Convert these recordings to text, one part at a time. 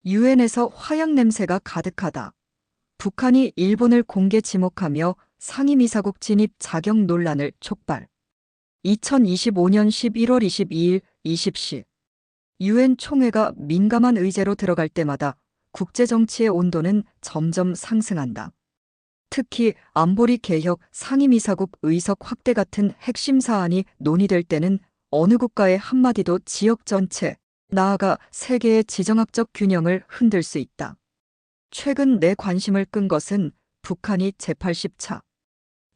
유엔에서 화약 냄새가 가득하다. 북한이 일본을 공개 지목하며 상임이사국 진입 자격 논란을 촉발. 2025년 11월 22일 20시. 유엔 총회가 민감한 의제로 들어갈 때마다 국제정치의 온도는 점점 상승한다. 특히 안보리 개혁 상임이사국 의석 확대 같은 핵심 사안이 논의될 때는 어느 국가의 한마디도 지역 전체, 나아가 세계의 지정학적 균형을 흔들 수 있다. 최근 내 관심을 끈 것은 북한이 제80차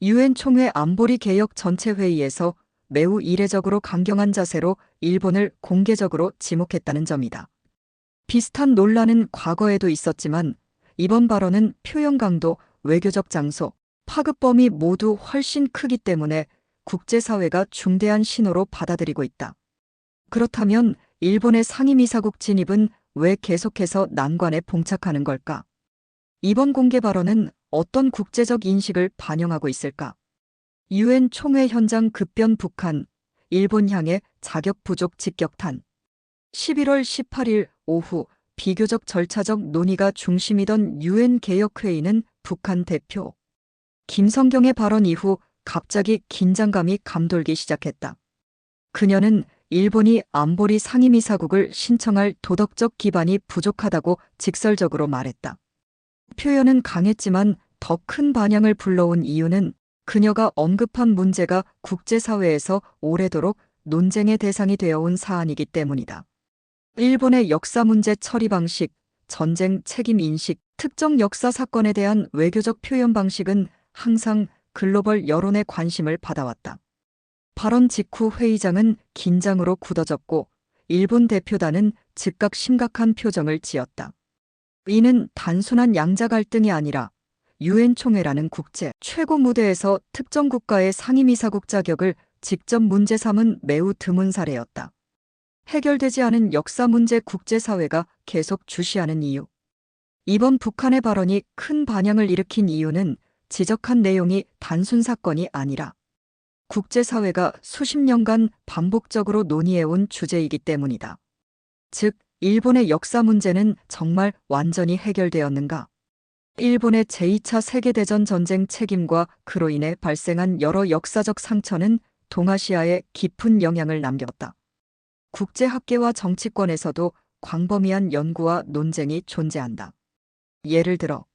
유엔 총회 안보리 개혁 전체 회의에서 매우 이례적으로 강경한 자세로 일본을 공개적으로 지목했다는 점이다. 비슷한 논란은 과거에도 있었지만 이번 발언은 표현 강도, 외교적 장소, 파급 범위 모두 훨씬 크기 때문에 국제사회가 중대한 신호로 받아들이고 있다. 그렇다면 일본의 상임이사국 진입은 왜 계속해서 난관에 봉착하는 걸까? 이번 공개 발언은 어떤 국제적 인식을 반영하고 있을까? 유엔 총회 현장 급변 북한, 일본 향해 자격 부족 직격탄. 11월 18일 오후 비교적 절차적 논의가 중심이던 유엔 개혁회의는 북한 대표 김성경의 발언 이후 갑자기 긴장감이 감돌기 시작했다. 그녀는 일본이 안보리 상임이사국을 신청할 도덕적 기반이 부족하다고 직설적으로 말했다. 표현은 강했지만 더 큰 반향을 불러온 이유는 그녀가 언급한 문제가 국제사회에서 오래도록 논쟁의 대상이 되어온 사안이기 때문이다. 일본의 역사 문제 처리 방식, 전쟁 책임 인식, 특정 역사 사건에 대한 외교적 표현 방식은 항상 글로벌 여론의 관심을 받아왔다. 발언 직후 회의장은 긴장으로 굳어졌고 일본 대표단은 즉각 심각한 표정을 지었다. 이는 단순한 양자 갈등이 아니라 유엔 총회라는 국제 최고 무대에서 특정 국가의 상임이사국 자격을 직접 문제 삼은 매우 드문 사례였다. 해결되지 않은 역사 문제 국제사회가 계속 주시하는 이유. 이번 북한의 발언이 큰 반향을 일으킨 이유는 지적한 내용이 단순 사건이 아니라 국제사회가 수십 년간 반복적으로 논의해온 주제이기 때문이다. 즉, 일본의 역사 문제는 정말 완전히 해결되었는가? 일본의 제2차 세계대전 전쟁 책임과 그로 인해 발생한 여러 역사적 상처는 동아시아에 깊은 영향을 남겼다. 국제학계와 정치권에서도 광범위한 연구와 논쟁이 존재한다. 예를 들어,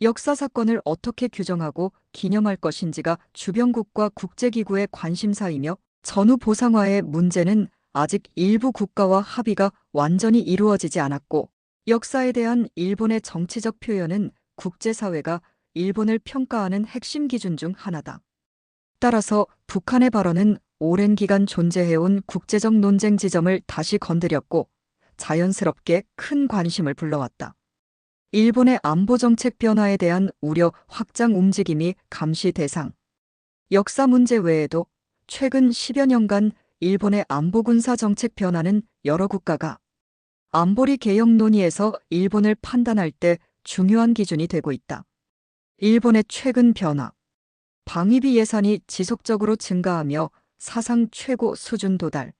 역사 사건을 어떻게 규정하고 기념할 것인지가 주변국과 국제기구의 관심사이며 전후 보상화의 문제는 아직 일부 국가와 합의가 완전히 이루어지지 않았고 역사에 대한 일본의 정치적 표현은 국제사회가 일본을 평가하는 핵심 기준 중 하나다. 따라서 북한의 발언은 오랜 기간 존재해온 국제적 논쟁 지점을 다시 건드렸고 자연스럽게 큰 관심을 불러왔다. 일본의 안보 정책 변화에 대한 우려 확장 움직임이 감시 대상. 역사 문제 외에도 최근 10여 년간 일본의 안보 군사 정책 변화는 여러 국가가 안보리 개혁 논의에서 일본을 판단할 때 중요한 기준이 되고 있다. 일본의 최근 변화. 방위비 예산이 지속적으로 증가하며 사상 최고 수준 도달.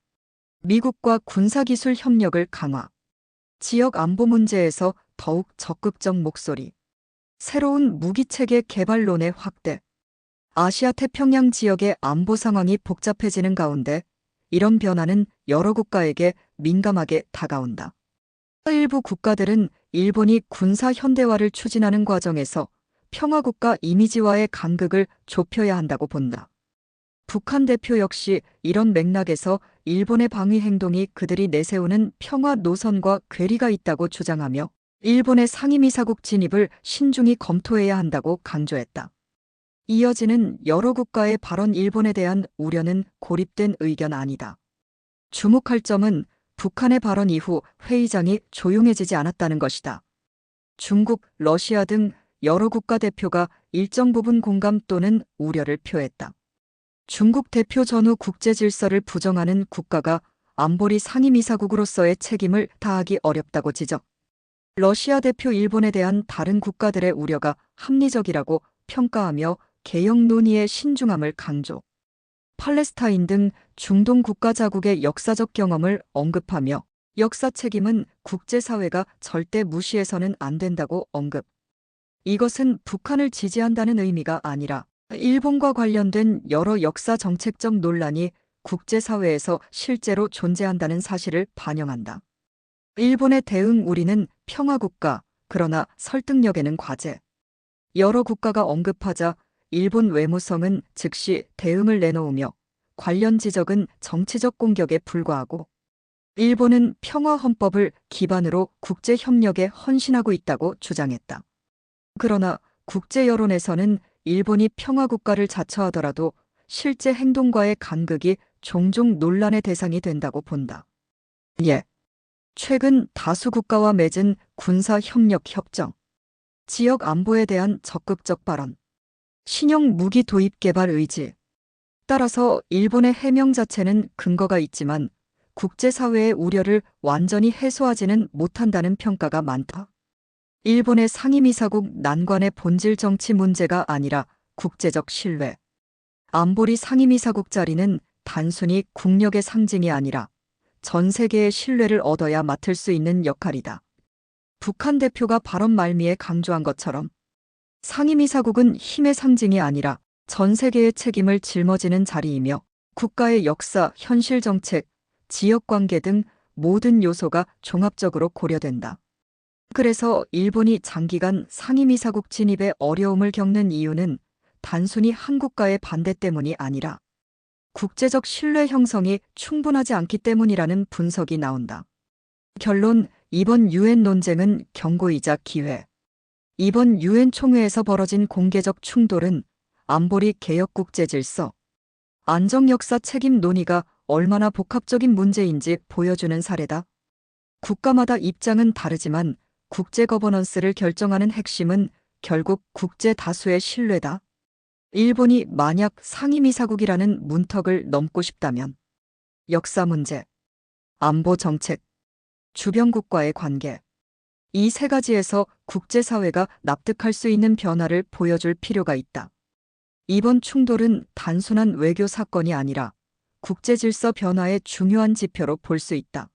미국과 군사기술 협력을 강화. 지역 안보 문제에서 더욱 적극적 목소리. 새로운 무기체계 개발론의 확대. 아시아 태평양 지역의 안보 상황이 복잡해지는 가운데 이런 변화는 여러 국가에게 민감하게 다가온다. 일부 국가들은 일본이 군사 현대화를 추진하는 과정에서 평화국가 이미지와의 간극을 좁혀야 한다고 본다. 북한 대표 역시 이런 맥락에서 일본의 방위 행동이 그들이 내세우는 평화 노선과 괴리가 있다고 주장하며 일본의 상임이사국 진입을 신중히 검토해야 한다고 강조했다. 이어지는 여러 국가의 발언. 일본에 대한 우려는 고립된 의견 아니다. 주목할 점은 북한의 발언 이후 회의장이 조용해지지 않았다는 것이다. 중국, 러시아 등 여러 국가 대표가 일정 부분 공감 또는 우려를 표했다. 중국 대표 전후 국제 질서를 부정하는 국가가 안보리 상임이사국으로서의 책임을 다하기 어렵다고 지적. 러시아 대표 일본에 대한 다른 국가들의 우려가 합리적이라고 평가하며 개혁 논의의 신중함을 강조. 팔레스타인 등 중동 국가 자국의 역사적 경험을 언급하며 역사 책임은 국제사회가 절대 무시해서는 안 된다고 언급. 이것은 북한을 지지한다는 의미가 아니라 일본과 관련된 여러 역사 정책적 논란이 국제사회에서 실제로 존재한다는 사실을 반영한다. 일본의 대응 우리는 평화국가, 그러나 설득력에는 과제. 여러 국가가 언급하자 일본 외무성은 즉시 대응을 내놓으며 관련 지적은 정치적 공격에 불과하고 일본은 평화헌법을 기반으로 국제협력에 헌신하고 있다고 주장했다. 그러나 국제 여론에서는 일본이 평화국가를 자처하더라도 실제 행동과의 간극이 종종 논란의 대상이 된다고 본다. 예. 최근 다수 국가와 맺은 군사협력 협정, 지역 안보에 대한 적극적 발언, 신형 무기 도입 개발 의지. 따라서 일본의 해명 자체는 근거가 있지만 국제사회의 우려를 완전히 해소하지는 못한다는 평가가 많다. 일본의 상임이사국 난관의 본질 정치 문제가 아니라 국제적 신뢰. 안보리 상임이사국 자리는 단순히 국력의 상징이 아니라 전 세계의 신뢰를 얻어야 맡을 수 있는 역할이다. 북한 대표가 발언 말미에 강조한 것처럼 상임이사국은 힘의 상징이 아니라 전 세계의 책임을 짊어지는 자리이며 국가의 역사, 현실 정책, 지역관계 등 모든 요소가 종합적으로 고려된다. 그래서 일본이 장기간 상임이사국 진입에 어려움을 겪는 이유는 단순히 한 국가의 반대 때문이 아니라 국제적 신뢰 형성이 충분하지 않기 때문이라는 분석이 나온다. 결론, 이번 유엔 논쟁은 경고이자 기회. 이번 유엔 총회에서 벌어진 공개적 충돌은 안보리 개혁 국제 질서, 안정 역사 책임 논의가 얼마나 복합적인 문제인지 보여주는 사례다. 국가마다 입장은 다르지만 국제 거버넌스를 결정하는 핵심은 결국 국제 다수의 신뢰다. 일본이 만약 상임이사국이라는 문턱을 넘고 싶다면 역사 문제, 안보 정책, 주변국과의 관계, 이 세 가지에서 국제사회가 납득할 수 있는 변화를 보여줄 필요가 있다. 이번 충돌은 단순한 외교 사건이 아니라 국제 질서 변화의 중요한 지표로 볼 수 있다.